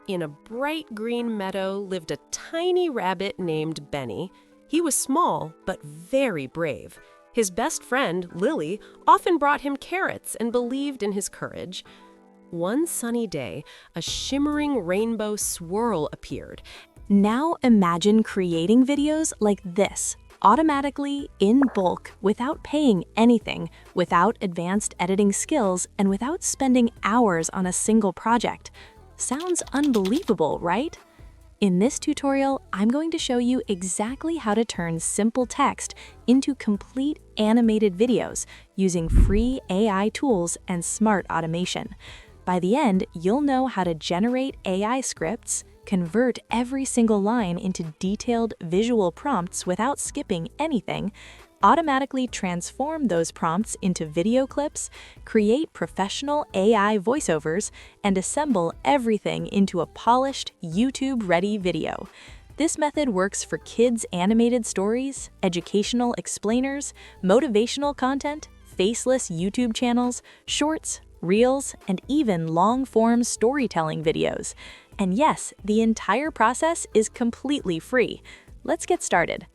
In a bright green meadow lived a tiny rabbit named Benny. He was small, but very brave. His best friend, Lily, often brought him carrots and believed in his courage. One sunny day, a shimmering rainbow swirl appeared. Now imagine creating videos like this, automatically, in bulk, without paying anything, without advanced editing skills, and without spending hours on a single project. Sounds unbelievable, right? In this tutorial, I'm going to show you exactly how to turn simple text into complete animated videos using free AI tools and smart automation. By the end, you'll know how to generate AI scripts, convert every single line into detailed visual prompts without skipping anything, automatically transform those prompts into video clips, create professional AI voiceovers, and assemble everything into a polished, YouTube-ready video. This method works for kids' animated stories, educational explainers, motivational content, faceless YouTube channels, shorts, reels, and even long-form storytelling videos. And yes, the entire process is completely free. Let's get started.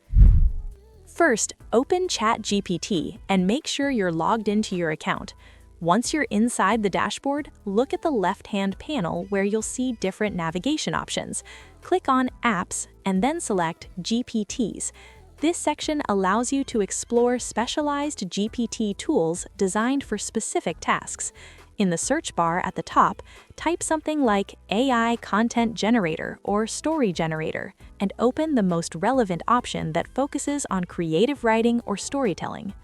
First, open ChatGPT and make sure you're logged into your account. Once you're inside the dashboard, look at the left-hand panel where you'll see different navigation options. Click on Apps and then select GPTs. This section allows you to explore specialized GPT tools designed for specific tasks. In the search bar at the top, type something like AI Content Generator or Story Generator and open the most relevant option that focuses on creative writing or storytelling.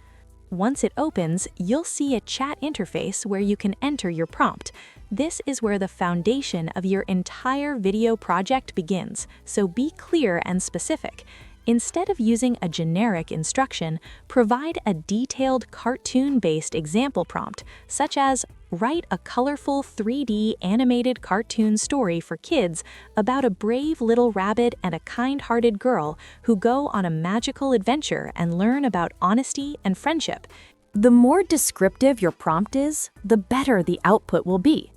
Once it opens, you'll see a chat interface where you can enter your prompt. This is where the foundation of your entire video project begins, so be clear and specific. Instead of using a generic instruction, provide a detailed cartoon-based example prompt, such as write a colorful 3D animated cartoon story for kids about a brave little rabbit and a kind-hearted girl who go on a magical adventure and learn about honesty and friendship. The more descriptive your prompt is, the better the output will be.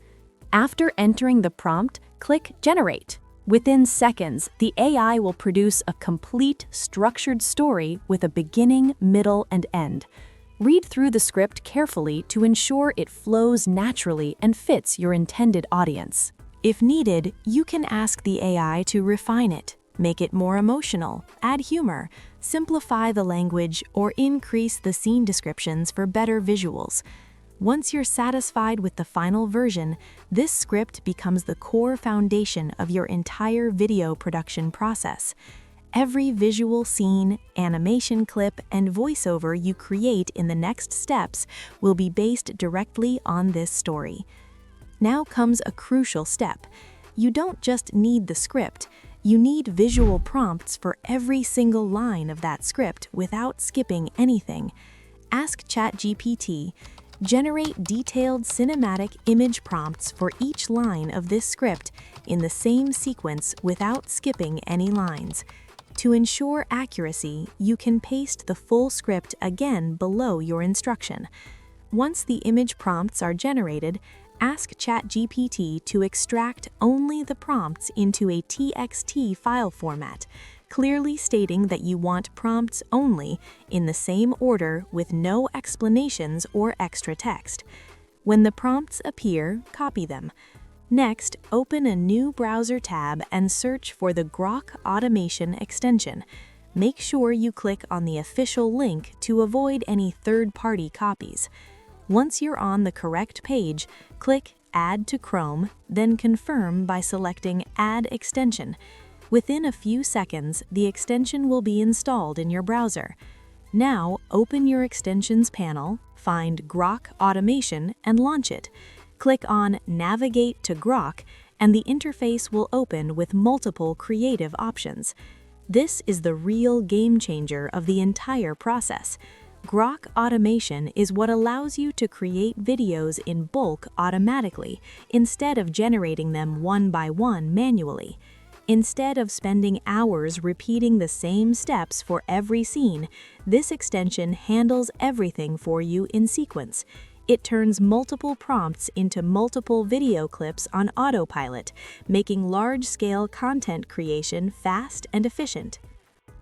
After entering the prompt, click Generate. Within seconds, the AI will produce a complete, structured story with a beginning, middle, and end. Read through the script carefully to ensure it flows naturally and fits your intended audience. If needed, you can ask the AI to refine it, make it more emotional, add humor, simplify the language, or increase the scene descriptions for better visuals. Once you're satisfied with the final version, this script becomes the core foundation of your entire video production process. Every visual scene, animation clip, and voiceover you create in the next steps will be based directly on this story. Now comes a crucial step. You don't just need the script, you need visual prompts for every single line of that script without skipping anything. Ask ChatGPT, generate detailed cinematic image prompts for each line of this script in the same sequence without skipping any lines. To ensure accuracy, you can paste the full script again below your instruction. Once the image prompts are generated, ask ChatGPT to extract only the prompts into a TXT file format, clearly stating that you want prompts only in the same order with no explanations or extra text. When the prompts appear, copy them. Next, open a new browser tab and search for the Grok automation extension. Make sure you click on the official link to avoid any third-party copies. Once you're on the correct page, click Add to Chrome, then confirm by selecting Add Extension. Within a few seconds, the extension will be installed in your browser. Now, open your extensions panel, find Grok Automation, and launch it. Click on Navigate to Grok, and the interface will open with multiple creative options. This is the real game changer of the entire process. Grok Automation is what allows you to create videos in bulk automatically, instead of generating them one by one manually. Instead of spending hours repeating the same steps for every scene, this extension handles everything for you in sequence. It turns multiple prompts into multiple video clips on autopilot, making large-scale content creation fast and efficient.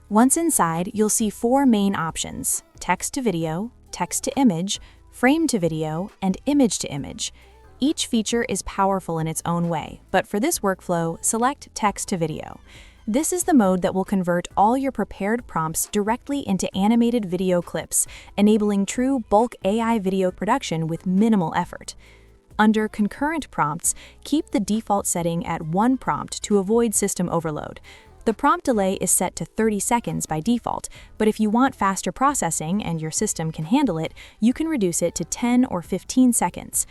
Once inside, you'll see 4 main options: text to video, text to image, frame to video, and image to image. Each feature is powerful in its own way, but for this workflow, select text to video. This is the mode that will convert all your prepared prompts directly into animated video clips, enabling true bulk AI video production with minimal effort. Under concurrent prompts, keep the default setting at 1 prompt to avoid system overload. The prompt delay is set to 30 seconds by default, but if you want faster processing and your system can handle it, you can reduce it to 10 or 15 seconds.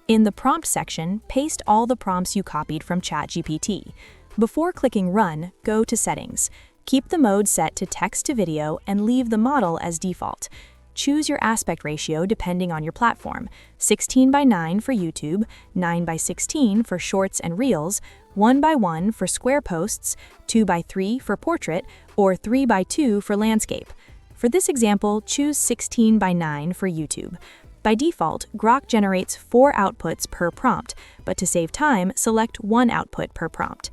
In the prompt section, paste all the prompts you copied from ChatGPT. Before clicking Run, go to Settings. Keep the mode set to text to video and leave the model as default. Choose your aspect ratio depending on your platform: 16:9 for YouTube, 9:16 for Shorts and Reels, 1:1 for Square Posts, 2:3 for Portrait, or 3:2 for Landscape. For this example, choose 16:9 for YouTube. By default, Grok generates 4 outputs per prompt, but to save time, select 1 output per prompt.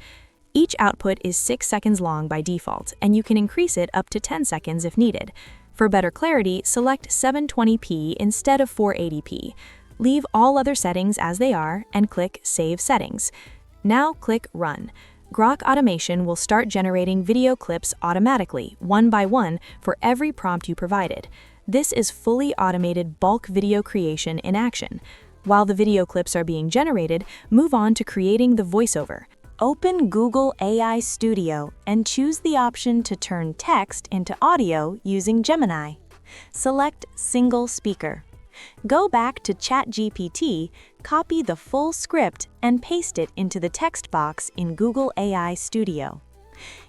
Each output is 6 seconds long by default, and you can increase it up to 10 seconds if needed. For better clarity, select 720p instead of 480p. Leave all other settings as they are and click Save Settings. Now click Run. Grok Automation will start generating video clips automatically, one by one, for every prompt you provided. This is fully automated bulk video creation in action. While the video clips are being generated, move on to creating the voiceover. Open Google AI Studio and choose the option to turn text into audio using Gemini. Select Single Speaker. Go back to ChatGPT, copy the full script, and paste it into the text box in Google AI Studio.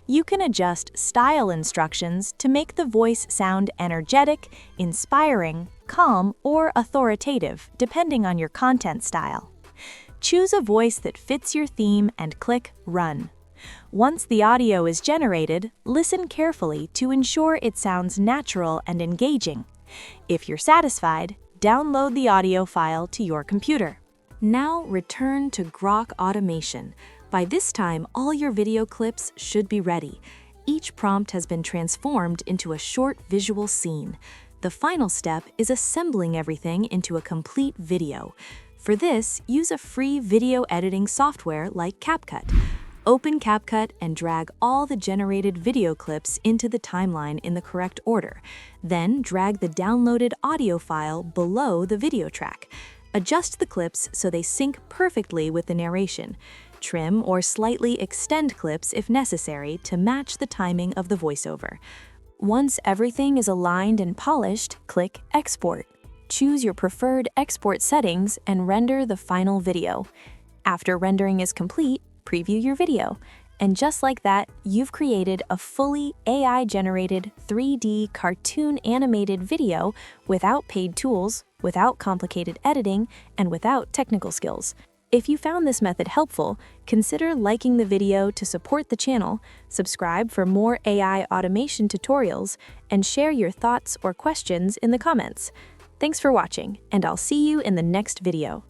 You can adjust style instructions to make the voice sound energetic, inspiring, calm, or authoritative, depending on your content style. Choose a voice that fits your theme and click Run. Once the audio is generated, listen carefully to ensure it sounds natural and engaging. If you're satisfied, download the audio file to your computer. Now return to Grok Automation. By this time, all your video clips should be ready. Each prompt has been transformed into a short visual scene. The final step is assembling everything into a complete video. For this, use a free video editing software like CapCut. Open CapCut and drag all the generated video clips into the timeline in the correct order. Then drag the downloaded audio file below the video track. Adjust the clips so they sync perfectly with the narration. Trim or slightly extend clips if necessary to match the timing of the voiceover. Once everything is aligned and polished, click Export. Choose your preferred export settings and render the final video. After rendering is complete, preview your video. And just like that, you've created a fully AI-generated 3D cartoon animated video without paid tools, without complicated editing, and without technical skills. If you found this method helpful, consider liking the video to support the channel, subscribe for more AI automation tutorials, and share your thoughts or questions in the comments. Thanks for watching, and I'll see you in the next video.